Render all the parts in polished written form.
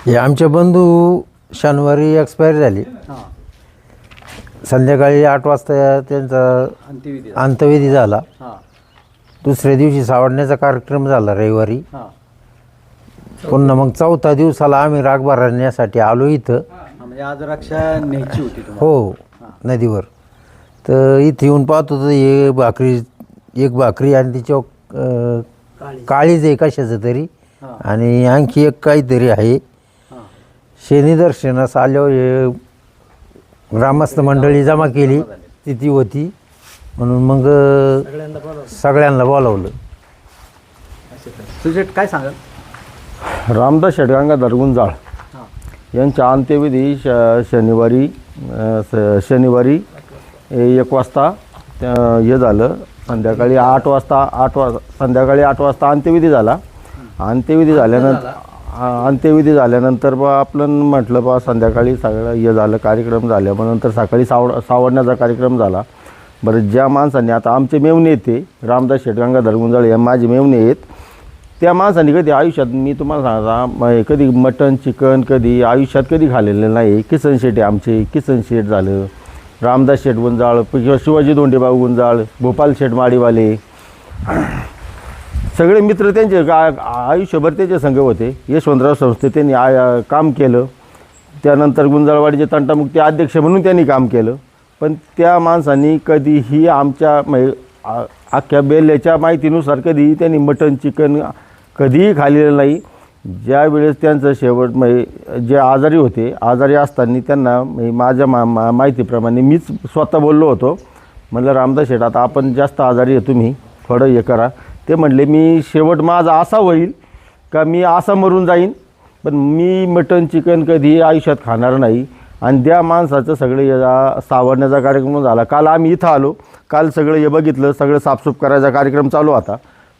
हे आमचे बंधू शनिवारी एक्सपायर झाले. हां. संध्याकाळी 8 वाजता त्यांचा अंत्यविधी. अंत्यविधी झाला. हां. दुसऱ्या दिवशी सावडण्याचा कार्यक्रम झाला रविवारी. हां. पुन्हा मग 4थ्या दिवसाला आम्ही राग भरण्यासाठी आलो इथं. म्हणजे आज रक्षा न्यायची होती तुम्हाला? हो, नदीवर. तर इथे येऊन पाहतो तर हे भाकरी, एक भाकरी आणि तिच्यावर काळीज आहे कशाचं तरी, आणि आणखी एक काहीतरी आहे. हां. शनिदर्शनास आल्यावर हे ग्रामस्थ मंडळी जमा केली, तिथी होती म्हणून मग सगळ्यांना बोलावलं. सुजेट काय सांगाल? रामदास शेटगंगाधर गुंजाळ हां. यांच्या अंत्यविधी शनिवारी 1 वाजता हे झालं. संध्याकाळी 8 वाजता अंत्यविधी झाला. अंत्यविधी झाल्यानंतर बा आपलं म्हटलं बा संध्याकाळी सगळं हे झालं, कार्यक्रम झाल्या मग नंतर सकाळी सावडण्याचा कार्यक्रम झाला. बरं, ज्या माणसांनी आता आमचे मेवणे येते रामदास शेटगंगाधर गुंजाळ हे माझे मेवणे आहेत, त्या माणसांनी कधी आयुष्यात, मी तुम्हाला सांगता, कधी मटण चिकन कधी आयुष्यात कधी खाल्लेलं नाही. किसन शेट आहे आमचे, किसन शेट झालं, रामदास शेट गुंजाळ किंवा शिवाजी धोंडेबाबू गुंजाळ, भोपाल शेट माडीवाले, सगळे मित्र त्यांचे आयुष्यभर त्याचे संघ होते. यशवंतराव संस्थेत त्यांनी काम केलं. त्यानंतर गुंजाळवाडीचे तंटामुक्ती अध्यक्ष म्हणून त्यांनी काम केलं. पण त्या माणसांनी कधीही आमच्या अख्ख्या बेल्ल्याच्या माहितीनुसार कधीही त्यांनी मटण चिकन कधीही खाल्लेलं नाही. ज्या वेळेस त्यांचं शेवट जे आजारी होते, आजारी असताना त्यांना माझ्या माहितीप्रमाणे मीच स्वतः बोललो होतो, म्हणलं रामदास शेठ आता आपण जास्त आजारी आहे, तुम्ही थोडं हे करा. ते म्हणले मी शेवट माझा असा होईल का मी असा मरून जाईन, पण मी मटण चिकन कधी आयुष्यात खाणार नाही. आणि त्या माणसाचं सगळे सावरण्याचा कार्यक्रम झाला. काल आम्ही इथं आलो, काल सगळं हे बघितलं, सगळं साफसूफ करायचा कार्यक्रम चालू होता.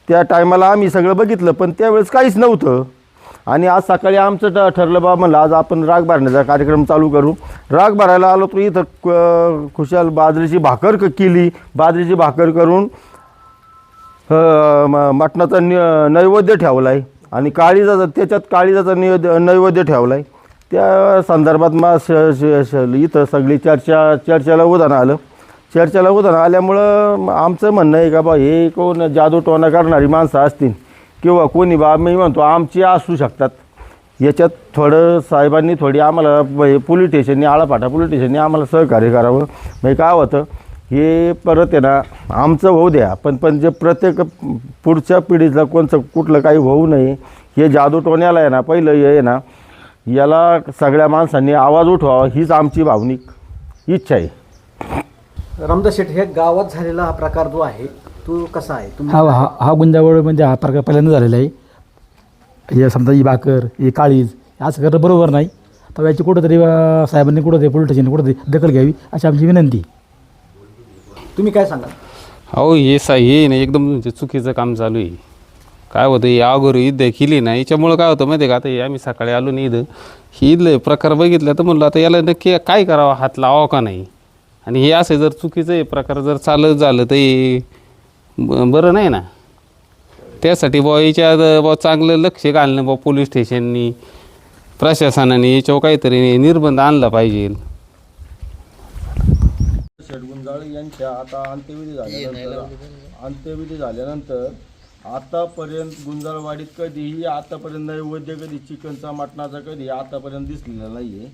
त्या टायमाला आम्ही सगळं बघितलं, पण त्यावेळेस काहीच नव्हतं. आणि आज सकाळी आमचं ठरलं बा, म्हणलं आज आपण राग भरण्याचा कार्यक्रम चालू करू. राग भरायला आलो तर इथं खुशाल बाजरीची भाकर केली. बाजरीची भाकर करून मटणाचा नैवेद्य ठेवला आहे आणि त्याच्यात काळीजाचा नैवेद्य ठेवला आहे. त्या संदर्भात मग इथं सगळी चर्चेला उदाहरण आलं. चर्चेला उदाहरण आल्यामुळं आमचं म्हणणं आहे का बा, हे कोण जादूटोणा करणारी माणसं असतील किंवा कोणी बा, मी म्हणतो आमची असू शकतात. याच्यात थोडं साहेबांनी थोडी आम्हाला पोलीस स्टेशननी, आळापाटा पोलीस स्टेशननी आम्हाला सहकार्य करावं. म्हणजे काय होतं, हे परत आहे ना आमचं होऊ द्या, पण जे प्रत्येक पुढच्या पिढीला कुठलं काही होऊ नये. हे जादूटोण्याला आहे ना, पहिलं हे आहे ना, याला सगळ्या माणसांनी आवाज उठवावा हीच आमची भावनिक इच्छा आहे. रामदास शेठ, हे गावात झालेला हा प्रकार जो आहे तो कसा आहे? हा गुंजावळ म्हणजे हा प्रकार पहिल्यांदा झालेला आहे. हे समजा ही भाकर, ही काळीज असं करणं बरोबर नाही. तर याची कुठंतरी साहेबांनी कुठंतरी पोलीस स्टेशनने कुठंतरी दखल घ्यावी अशी आमची विनंती. तुम्ही काय सांगाल? हो, हे ना एकदम म्हणजे चुकीचं काम चालू आहे. काय होतं, हे अगोदर ईद केली ना, याच्यामुळं काय होतं माहिती आहे का, आता हे आम्ही सकाळी आलो नाही ईद, ही ईदले प्रकार बघितला तर म्हणलं आता याला नक्की काय करावं, हात लावावं का नाही. आणि हे असं जर चुकीचं हे प्रकार जर चालत झालं तर हे बरं नाही ना. त्यासाठी याच्या चांगलं लक्ष घालणं पोलीस स्टेशननी, प्रशासनाने याच्यावर काहीतरी निर्बंध आणला पाहिजे. शेटगुंजाळ यांच्या आता अंत्यविधी झाल्यानंतर आतापर्यंत गुंजाळवाडीत कधीही आतापर्यंत नैवेद्य कधी चिकनचा मटणाचा कधी आतापर्यंत दिसलेला नाही आहे.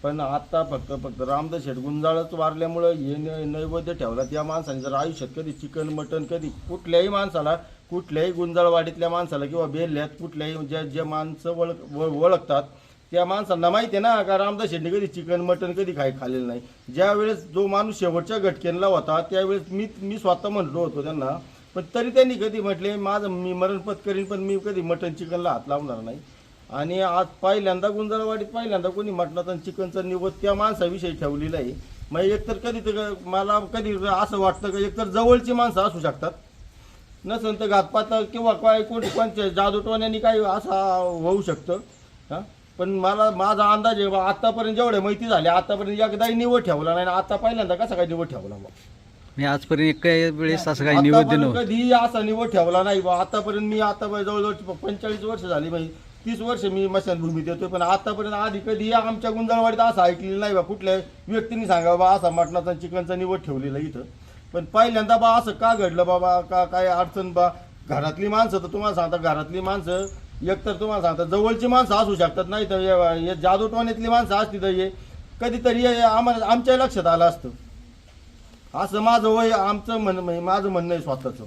पण आता फक्त रामदास शेठ गुंजाळच वारल्यामुळं हे नैवेद्य ठेवला. त्या माणसाने जर आयुष्यात कधी चिकन मटण कधी कुठल्याही माणसाला, कुठल्याही गुंजाळवाडीतल्या माणसाला किंवा बेल्ल्यात कुठल्याही जे माणसं ओळखतात त्या माणसांना माहिती आहे ना का रामदास शेट्टी कधी चिकन मटण कधी खाल्लेलं नाही. ज्यावेळेस जो माणूस शेवटच्या घटकेला होता त्यावेळेस मी स्वतः म्हटलो होतो त्यांना, पण तरी त्यांनी कधी म्हटले मी मरणपत करीन पण मी कधी मटण चिकनला हात लावणार नाही. आणि आज पहिल्यांदा गुंजाळवाडीत कोणी मटणाचा आणि चिकनचा निवड त्या माणसाविषयी ठेवलेला आहे. मग एकतर कधी मला कधी असं वाटतं की एकतर जवळची माणसं असू शकतात, नसेल तर घातपात किंवा कोणत्या जादूटोण्याने काही असं होऊ शकतं. हां, पण माझा अंदाज आहे आतापर्यंत जेवढे माहिती झाली आतापर्यंत एकदाही निवड ठेवला नाही. आता पहिल्यांदा कसा काय निवड ठेवला बा? मी आजपर्यंत काही वेळेस असं काही निवेदन कधी असा निवड ठेवला नाही बा आतापर्यंत. मी आता जवळजवळ 45 वर्ष झाली 30 वर्ष मी मशानभूमीत येतोय, पण आतापर्यंत आधी कधी आमच्या गुंजाळवाडीत असं ऐकलेलं नाही बा, कुठल्या व्यक्तीने सांगा बा असा मटणाचा चिकनचा निवड ठेवलेला इथं. पण पहिल्यांदा बा असं का घडलं बाबा, का काय अडचण बा. घरातली माणसं तर तुम्हाला सांगता, घरातली माणसं एकतर तुम्हाला सांगता जवळची माणसं असू शकतात, नाही तर हे जादूटवाणीतली माणसं असती तर हे कधीतरी आम्हाला आमच्या लक्षात आलं असतं. असं माझं वय, माझं म्हणणं आहे स्वतःचं.